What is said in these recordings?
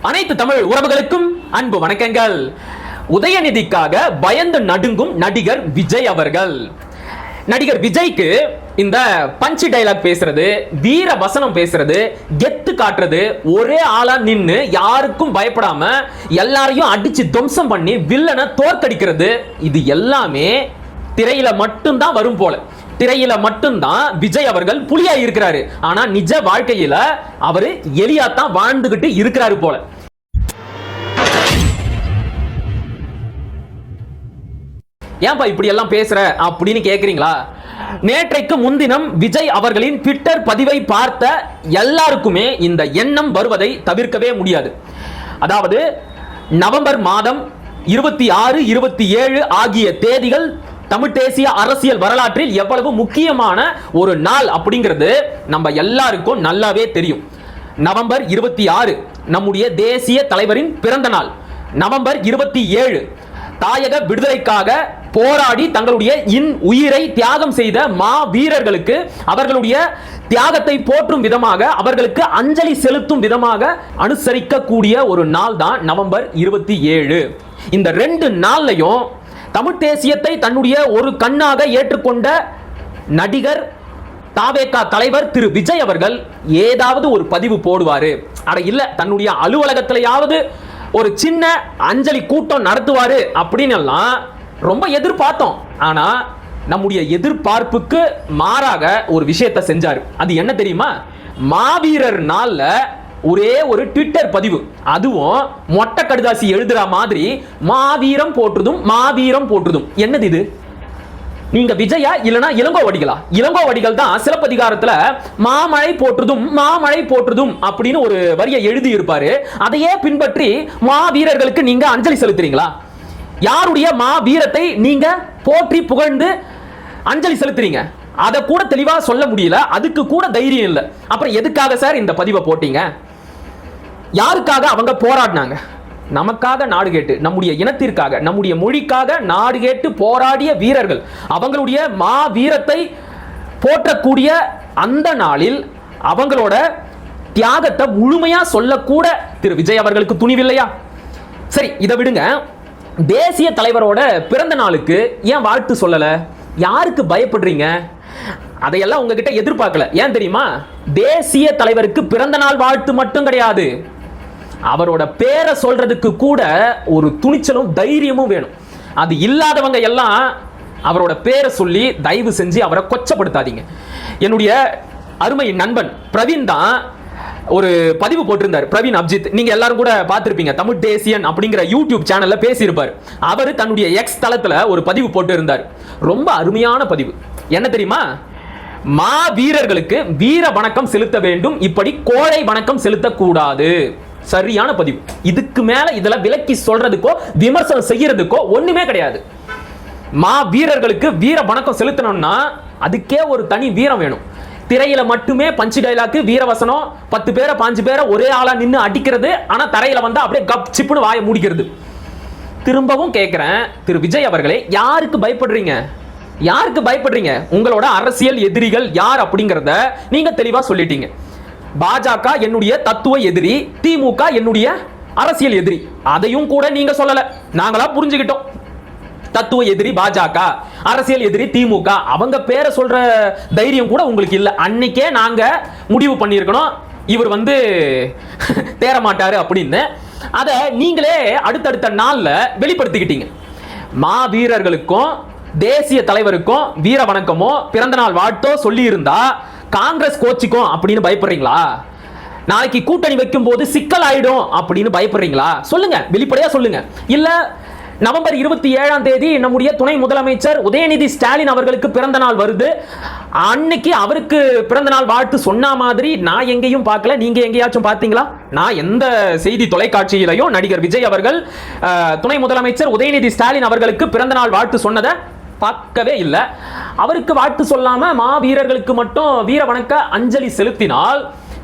அனைத்து தமிழ் உறவுகளுக்கும் அன்பு வணக்கங்கள். உதயநிதிக்காக பயந்து நடுங்கும் நடிகர் விஜய் அவர்கள். நடிகர் விஜய்க்கு இந்த பஞ்ச் டைலாக் பேசுறது, வீர வசனம் பேசுறது, கெத்து காட்டுறது, ஒரே ஆளா நின்னு யாருக்கும் பயப்படாம எல்லாரையும் அடிச்சு துவம்சம் பண்ணி வில்லனை தோற்கடிக்கிறது, இது எல்லாமே திரையில மட்டும்தான் வரும் போல. திரையில மட்டும்தான் விஜய் அவர்கள் புலியா இருக்கிறாரு. ஆனா நிஜ வாழ்க்கையில அவரு எலியாத்தான் வாழ்ந்துகிட்டு இருக்கிறாரு போல. ஏன்பா இப்படி எல்லாம் பேசுற அப்படின்னு கேக்குறீங்களா? நேற்றைக்கு முன்தினம் விஜய் அவர்களின் ட்விட்டர் பதிவை பார்த்த எல்லாருக்குமே இந்த எண்ணம் வருவதை தவிர்க்கவே முடியாது. அதாவது நவம்பர் மாதம் 26, 27 ஆகிய தேதிகள் தமிழ் தேசிய அரசியல் வரலாற்றில் எவ்வளவு முக்கியமான ஒரு நாள் அப்படிங்கிறது நம்ம எல்லாருக்கும் நல்லாவே தெரியும். நவம்பர் 26 நம்முடைய தேசிய தலைவரின் பிறந்த நாள். நவம்பர் 27 தாயக விடுதலைக்காக போராடி தங்களுடைய உயிரை தியாகம் செய்த மா வீரர்களுக்கு அவர்களுடைய தியாகத்தை போற்றும் விதமாக, அவர்களுக்கு அஞ்சலி செலுத்தும் விதமாக அனுசரிக்கக்கூடிய ஒரு நாள் தான் நவம்பர் 27. இந்த ரெண்டு நாள்லையும் தமிழ் தேசியத்தை தன்னுடைய ஒரு கண்ணாக ஏற்றுக்கொண்ட நடிகர் தாவேகா தலைவர் திரு விஜய் அவர்கள் ஏதாவது ஒரு பதிவு போடுவாரு. அட இல்ல, தன்னுடைய அலுவலகத்திலேயாவது ஒரு சின்ன அஞ்சலி கூட்டம் நடத்துவாரு அப்படின்னு எல்லாம் ரொம்ப எதிர்பார்த்தோம். ஆனா நம்முடைய எதிர்பார்ப்புக்கு மாறாக ஒரு விஷயத்தை செஞ்சாரு. அது என்ன தெரியுமா? மாவீரர் நாள்ல ஒரே ஒரு ட்விட்டர் பதிவு, அதுவும் மொட்டை கடுதாசி எழுதுற மாதிரி மாவீரம் போற்றுதும் மாவீரம் போற்றுதும். என்னது இது? நீங்க விஜயா இல்லனா இளங்கோவடிகளா? இளங்கோவடிகள் தான் சிலப்பதிகாரத்துல மாமழை போற்றுதும் மாமழை போற்றுதும் அப்படின்னு ஒரு வரியை எழுதி இருப்பாரு. அதையே பின்பற்றி மாவீரர்களுக்கு நீங்க அஞ்சலி செலுத்துறீங்களா? யாருடைய மாவீரத்தை நீங்க போற்றி புகழ்ந்து அஞ்சலி செலுத்துறீங்க? அதை கூட தெளிவா சொல்ல முடியல, அதுக்கு கூட தைரியம் இல்லை. அப்புறம் எதுக்காக சார் இந்த பதிவை போட்டீங்க? யாருக்காக அவங்க போராடினாங்க? நமக்காக நாடு கேட்டு, நம்முடைய இனத்திற்காக, நம்முடைய மொழிக்காக நாடு கேட்டு போராடிய வீரர்கள். அவங்களுடைய மா வீரத்தை போற்றக்கூடிய அந்த நாளில் அவங்களோட தியாகத்தை முழுமையா சொல்லக்கூட திரு விஜய் அவர்களுக்கு துணிவில்லையா? சரி, இதை விடுங்க. தேசிய தலைவரோட பிறந்த நாளுக்கு ஏன் வாழ்த்து சொல்லல? யாருக்கு பயப்படுறீங்க? அதையெல்லாம் உங்ககிட்ட எதிர்பார்க்கல. ஏன் தெரியுமா? தேசிய தலைவருக்கு பிறந்த நாள் வாழ்த்து மட்டும் கிடையாது, அவரோட பேரை சொல்றதுக்கு கூட ஒரு துணிச்சலும் தைரியமும் வேணும். அது இல்லாதவங்க எல்லாம் அவரோட பேரை சொல்லி தயவு செஞ்சு அவரை கொச்சப்படுத்தாதீங்க. என்னுடைய அருமை நண்பன் பிரவீன் தான் ஒரு பதிவு போட்டிருந்தார். பிரவீன் அப்ஜித், நீங்க எல்லாரும் கூட பார்த்திருப்பீங்க. தமிழ் தேசியன் அப்படிங்கிற யூடியூப் சேனல்ல பேசியிருப்பார். அவர் தன்னுடைய எக்ஸ் தளத்துல ஒரு பதிவு போட்டு இருந்தார். ரொம்ப அருமையான பதிவு. என்ன தெரியுமா? மா வீரர்களுக்கு வீர வணக்கம் செலுத்த வேண்டும், இப்படி கோழை வணக்கம் செலுத்தக்கூடாது. சரியான பதிவு. இதுக்கு மேல இதுல விலக்கி சொல்றதுக்கோ விமர்சனம் செய்யறதுக்கோ ஒண்ணுமே கிடையாது. மா வீரர்களுக்கு வீர வணக்கம் செலுத்தணும்னா அதுக்கே ஒரு தனி வீரம் வேணும். திரையில மட்டுமே பஞ்ச் டைலாக், வீரவசனம், 10 பேரை 5 பேரை ஒரே ஆளா நின்று அடிக்கிறது, ஆனா தரையில வந்தா அப்படியே கப் சிப்புன்னு வாயை மூடிக்கிறது. திரும்பவும் கேட்கிறேன், திரு விஜய் அவர்களே, யாருக்கு பயப்படுறீங்க? யாருக்கு பயப்படுறீங்க? உங்களோட அரசியல் எதிரிகள் யார் அப்படிங்கறத நீங்க தெளிவா சொல்லிட்டீங்க. பாஜக என்னுடைய தத்துவ எதிரி, திமுக என்னுடைய அரசியல் எதிரி. அதையும் கூட நீங்க சொல்லல, நாங்களா புரிஞ்சுக்கிட்டோம். தத்துவ எதிரி பாஜக, அரசியல் எதிரி திமுக, அவங்க பேரை சொல்ற தைரியம் கூட உங்களுக்கு இல்ல. அன்னைக்கே நாங்க முடிவு பண்ணியிருக்கணும் இவர் தேர மாட்டாரு அப்படின்னு. அதை நீங்களே அடுத்தடுத்த நாள்ல வெளிப்படுத்திக்கிட்டீங்க. மா வீரர்களுக்கும் தேசிய தலைவருக்கும் வீர வணக்கமோ பிறந்த நாள் வாழ்த்தோ சொல்லி இருந்தா காங்கிரஸ் கோச்சிக்கும் அப்படின்னு பயப்படுறீங்களா? நாளைக்கு கூட்டணி வைக்கும் போது சிக்கல் ஆயிடும் அப்படின்னு பயப்படுறீங்களா? சொல்லுங்க, வெளிப்படையா சொல்லுங்க. இல்ல நவம்பர் 27ஆம் தேதி நம்முடைய துணை முதலமைச்சர் உதயநிதி ஸ்டாலின் அவர்களுக்கு பிறந்த நாள் வருது, அன்னைக்கு அவருக்கு பிறந்த நாள் வாழ்த்து சொன்ன மாதிரி நான் எங்கேயும் பார்க்கல, நீங்க எங்கேயாச்சும் பார்த்தீங்களா? நான் எந்த செய்தி தொலைக்காட்சியிலையும் நடிகர் விஜய் அவர்கள் துணை முதலமைச்சர் உதயநிதி ஸ்டாலின் அவர்களுக்கு பிறந்த நாள் வாழ்த்து சொன்னதை பார்க்கவே இல்லை. அவருக்கு வாழ்த்து சொல்லாம மா வீரர்களுக்கு மட்டும் வீர வணக்க அஞ்சலி செலுத்தினால்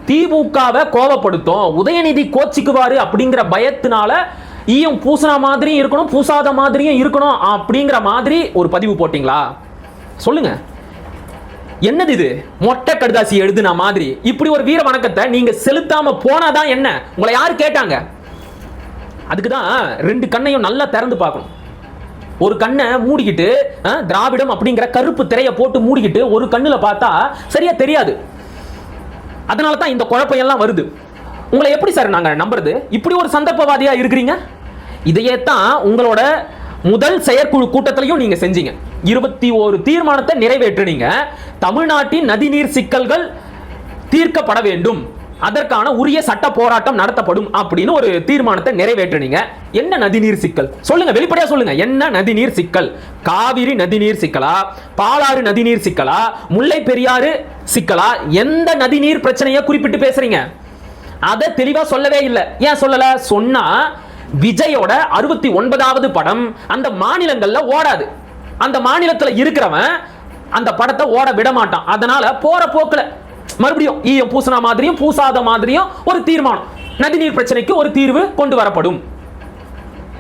திமுகவை கோபப்படுத்தும், உதயநிதி கோச்சிக்குவாரு அப்படிங்கிற பயத்தினால ஈயம் பூசின மாதிரியும் இருக்கணும், பூசாத மாதிரியும் இருக்கணும் அப்படிங்கிற மாதிரி ஒரு பதிவு போட்டீங்களா? சொல்லுங்க. என்னது இது? மொட்டை கடுதாசி எழுதுன மாதிரி இப்படி ஒரு வீர வணக்கத்தை நீங்க செலுத்தாம போனாதான் என்ன? உங்களை யாரு கேட்டாங்க? அதுக்குதான் ரெண்டு கண்ணையும் நல்லா திறந்து பார்க்கணும். ஒரு கண்ணை மூடிக்கிட்டு திராவிடம் அப்படிங்கிற கருப்பு திரையை போட்டு மூடிக்கிட்டு ஒரு கண்ணுல பார்த்தா சரியா தெரியாது. அதனால தான் இந்த குழப்பம் எல்லாம் வருது. உங்களை எப்படி சார் நாங்க நம்புறது? இப்படி ஒரு சந்தர்ப்பவாதியா இருக்கிறீங்க. இதையே தான் உங்களோட முதல் செயற்குழு கூட்டத்திலையும் நீங்க செஞ்சீங்க. 21 தீர்மானத்தை நிறைவேற்றினீங்க. தமிழ்நாட்டின் நதிநீர் சிக்கல்கள் தீர்க்கப்பட வேண்டும், அதற்கான உரிய சட்ட போராட்டம் நடத்தப்படும் அப்படின்னு ஒரு தீர்மானத்தை நிறைவேற்றினீங்க. என்ன நதிநீர் சிக்கல் சொல்லுங்க, வெளிப்படையா சொல்லுங்க. என்ன நதிநீர் சிக்கல்? காவிரி நதிநீர் சிக்கலா, பாலாறு நதிநீர் சிக்கலா, முல்லை பெரியாறு சிக்கலா? எந்த நதிநீர் பிரச்சனையை குறிப்பிட்டு பேசுறீங்க? அதை தெளிவா சொல்லவே இல்லை. ஏன் சொல்லல? சொன்னா விஜயோட 69வது படம் அந்த மாநிலங்கள்ல ஓடாது. அந்த மாநிலத்தில் இருக்கிறவன் அந்த படத்தை ஓட விட மாட்டான். அதனால போற போக்குல மறுபடியும் ஈயம் பூசண மாதிரியும் பூசாத மாதிரியும் ஒரு தீர்மானம், நதிநீர் பிரச்சனைக்கு ஒரு தீர்வு கொண்டு வரப்படும்.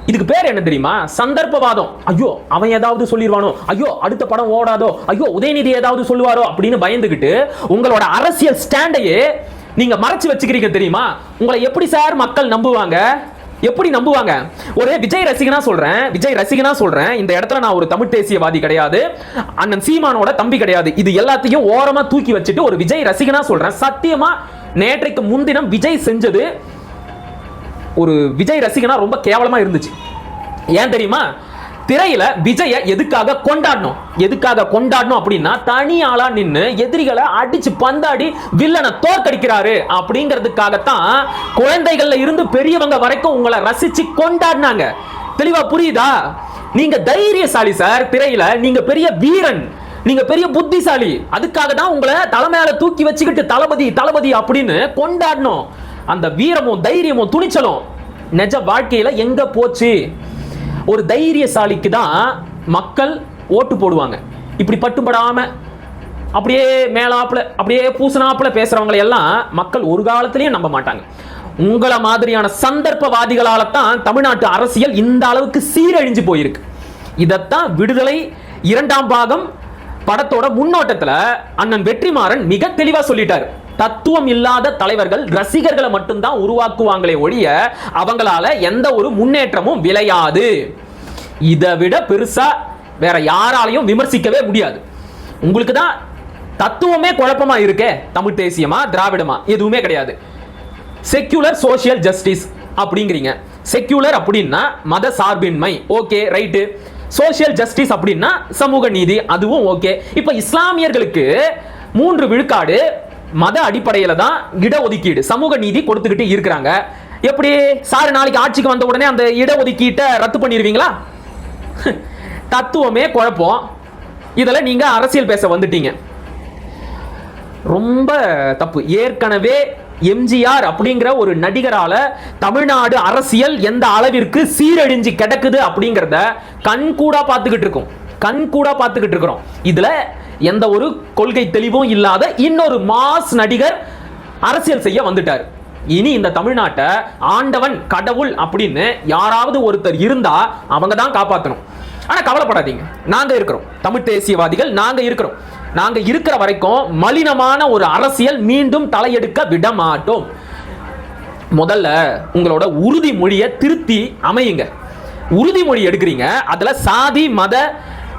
இதுக்கு பேர் என்ன தெரியுமா? சந்தர்ப்பவாதம். ஐயோ அவன் ஏதாவது சொல்லிடுவானோ, ஐயோ அடுத்த படம் ஓடாதோ, ஐயோ உதயநிதி ஏதாவது சொல்லுவாரோ அப்படின்னு பயந்துகிட்டு உங்களோட அரசியல் ஸ்டாண்டையே நீங்க மறைச்சு வச்சுக்கிறீங்க தெரியுமா? உங்களை எப்படி சார் மக்கள் நம்புவாங்க? எப்படி நம்புவாங்க? ஒரு விஜய் ரசிகனா சொல்றேன், இந்த இடத்துல நான் ஒரு தமிழ் தேசியவாதி கிடையாது, அண்ணன் சீமானோட தம்பி கிடையாது. இது எல்லாத்தையும் ஓரமா தூக்கி வச்சுட்டு ஒரு விஜய் ரசிகனா சொல்றேன், சத்தியமா நேற்றைக்கு முன்தினம் விஜய் செஞ்சது ஒரு விஜய் ரசிகனா ரொம்ப கேவலமா இருந்துச்சு. ஏன் தெரியுமா? திரையில விஜய எதுக்காக கொண்டாடணும் அப்படின்னா, தனி ஆளா நின்னு எதிரிகளை அடிச்சு பந்தாடி வில்லனை தோற்கடிக்கிறாரு அப்படிங்கிறதுக்காகத்தான் குழந்தைகள்ல இருந்து பெரியவங்க வரைக்கும் உங்களை ரசிச்சு கொண்டாடினாங்க. தெளிவா புரியுதா? நீங்க தைரியசாலி சார். திரையில நீங்க பெரிய வீரன், நீங்க பெரிய புத்திசாலி. அதுக்காக தான் உங்களை தலைமையில தூக்கி வச்சுக்கிட்டு தளபதி அப்படின்னு கொண்டாடணும். அந்த வீரமும் தைரியமும் துணிச்சலும் நிஜ வாழ்க்கையில எங்க போச்சு? ஒரு தைரியசாலிக்கு தான் மக்கள் ஓட்டு போடுவாங்க. இப்படி பட்டுப்படாம அப்படியே மேலாப்புல அப்படியே பூசணாப்புல பேசுறவங்களை எல்லாம் மக்கள் ஒரு காலத்திலயும் நம்ப மாட்டாங்க. உங்கள மாதிரியான சந்தர்ப்பவாதிகளால தான் தமிழ்நாட்டு அரசியல் இந்த அளவுக்கு சீரழிஞ்சு போயிருக்கு. இதத்தான் விடுதலை 2ஆம் பாகம் படத்தோட முன்னோட்டத்துல அண்ணன் வெற்றிமாறன் மிக தெளிவா சொல்லிட்டாரு. தத்துவம் இல்லாத தலைவர்கள் ரசிகர்களை மட்டும்தான் உருவாக்குவாங்களே ஒழிய அவங்களால எந்த ஒரு முன்னேற்றமும் விளையாது. இதை விட பெருசா வேற யாராலையும் விமர்சிக்கவே முடியாது. உங்களுக்கு தான் தத்துவமே குழப்பமா இருக்கே. தமிழ் தேசியமா திராவிடமா எதுவுமே கிடையாது. செக்யூலர் சோசியல் ஜஸ்டிஸ் அப்படிங்கிறீங்க. செக்யூலர் அப்படின்னா மத சார்பின்மை, ஓகே ரைட்டு. சோசியல் ஜஸ்டிஸ் அப்படின்னா சமூக நீதி, அதுவும் ஓகே. இப்ப இஸ்லாமியர்களுக்கு 3 விழுக்காடு மத அடிப்படையில தான் இடஒதுக்கீடு, சமூக நீதி கொடுத்துக்கிட்டு இருக்கிறாங்க. எப்படி சார் நாளைக்கு ஆட்சிக்கு வந்த உடனே அந்த இடஒதுக்கீட்டை ரத்து பண்ணிடுவீங்களா? தத்துவமே குழப்பம். இதில் நீங்க அரசியல் பேச வந்துட்டீங்க. ரொம்ப தப்பு. ஏற்கனவே எம்ஜிஆர் அப்படிங்கிற ஒரு நடிகரால தமிழ்நாடு அரசியல் எந்த அளவிற்கு சீரழிஞ்சு கிடக்குது அப்படிங்கிறத கண்கூடா பார்த்துக்கிட்டு இருக்கிறோம். இதுல எந்த ஒரு கொள்கை தெளிவும் இல்லாத இன்னொரு மாஸ் நடிகர் அரசியல் செய்ய வந்துட்டார். இனி இந்த தமிழ்நாட்டை ஆண்டவன் கடவுள் அப்படின்னு யாராவது ஒருத்தர் இருந்தா அவங்க தான் காப்பாற்றணும். ஆனா கவலைப்படாதீங்க, நாங்க இருக்கிறோம். தமிழ் தேசியவாதிகள் நாங்க இருக்கிறோம். நாங்க இருக்கிற வரைக்கும் மலினமான ஒரு அரசியல் மீண்டும் தலையெடுக்க விட மாட்டோம். முதல்ல உங்களோட உறுதிமொழியை திருத்தி அமையுங்க. உறுதிமொழி எடுக்கிறீங்க, அதுல சாதி மத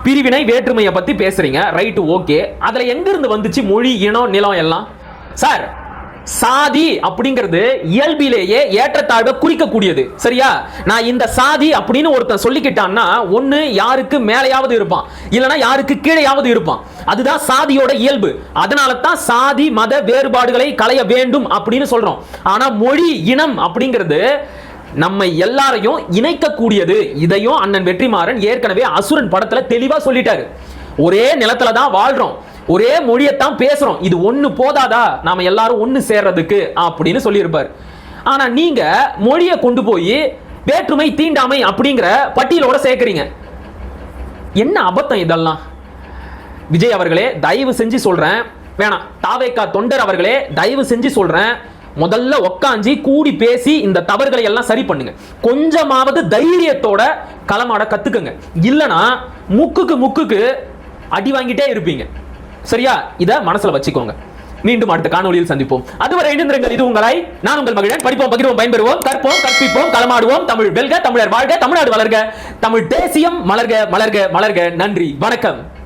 பிரிவினை வேற்றுமையை பத்தி பேசுறீங்க, ரைட் ஓகே. அதுல எங்க இருந்து வந்துச்சு மொழி இனம் நிலம் எல்லாம்? சார் சாதி அப்படிங்கிறது இயல்பிலேயே ஏற்றத்தாழ்வை குறிக்கக்கூடியது, சரியா? நான் இந்த சாதி அப்படின்னு ஒருத்தன் சொல்லிக்கிட்டான்னா ஒன்னு யாருக்கு மேலையாவது இருப்பான், இல்லைன்னா யாருக்கு கீழையாவது இருப்பான். அதுதான் சாதியோட இயல்பு. அதனால தான் சாதி மத வேறுபாடுகளை களைய வேண்டும் அப்படின்னு சொல்றோம். ஆனா மொழி இனம் அப்படிங்கிறது நம்ம எல்லாரையும் இணைக்கக்கூடியது. இதையும் அண்ணன் வெற்றிமாறன் ஏற்கனவே அசுரன் படத்துல தெளிவா சொல்லிட்டாரு. ஒரே நிலத்துல தான் வாழ்றோம், ஒரே மொழியத்தான் பேசுறோம், இது ஒண்ணு போதாதா நாம எல்லாரும் ஒண்ணு சேர்றதுக்கு அப்படின்னு சொல்லியிருப்பார். ஆனா நீங்க மொழியை கொண்டு போய் வேற்றுமை தீண்டாமை அப்படிங்கிற பட்டியலோட சேர்க்கிறீங்க. என்ன அபத்தம் இதெல்லாம்? விஜய் அவர்களே தயவு செஞ்சு சொல்றேன், வேணாம். தாவேகா தொண்டர் அவர்களே தயவு செஞ்சு சொல்றேன், முதல்ல உட்காஞ்சி கூடி பேசி இந்த தவறுகளை எல்லாம் சரி பண்ணுங்க. கொஞ்சமாவது தைரியத்தோட களமாட கத்துக்குங்க. இல்லனா முக்குக்கு அடி வாங்கிட்டே இருப்பீங்க, சரியா? இத மனசுல வச்சுக்கோங்க. மீண்டும் அடுத்த காணொலியில் சந்திப்போம். அதுவரை இணைந்திருங்கள். இது உங்களை நான் உங்கள் மகிழன். படிப்போம், பகிர்வோம், பயன்பெறுவோம், கற்போம், கற்பிப்போம், களமாடுவோம். தமிழ் வெல்க, தமிழர் வாழ்க, தமிழ்நாடு வளர்க, தமிழ் தேசியம் மலர்க, மலர்க, மலர்க. நன்றி, வணக்கம்.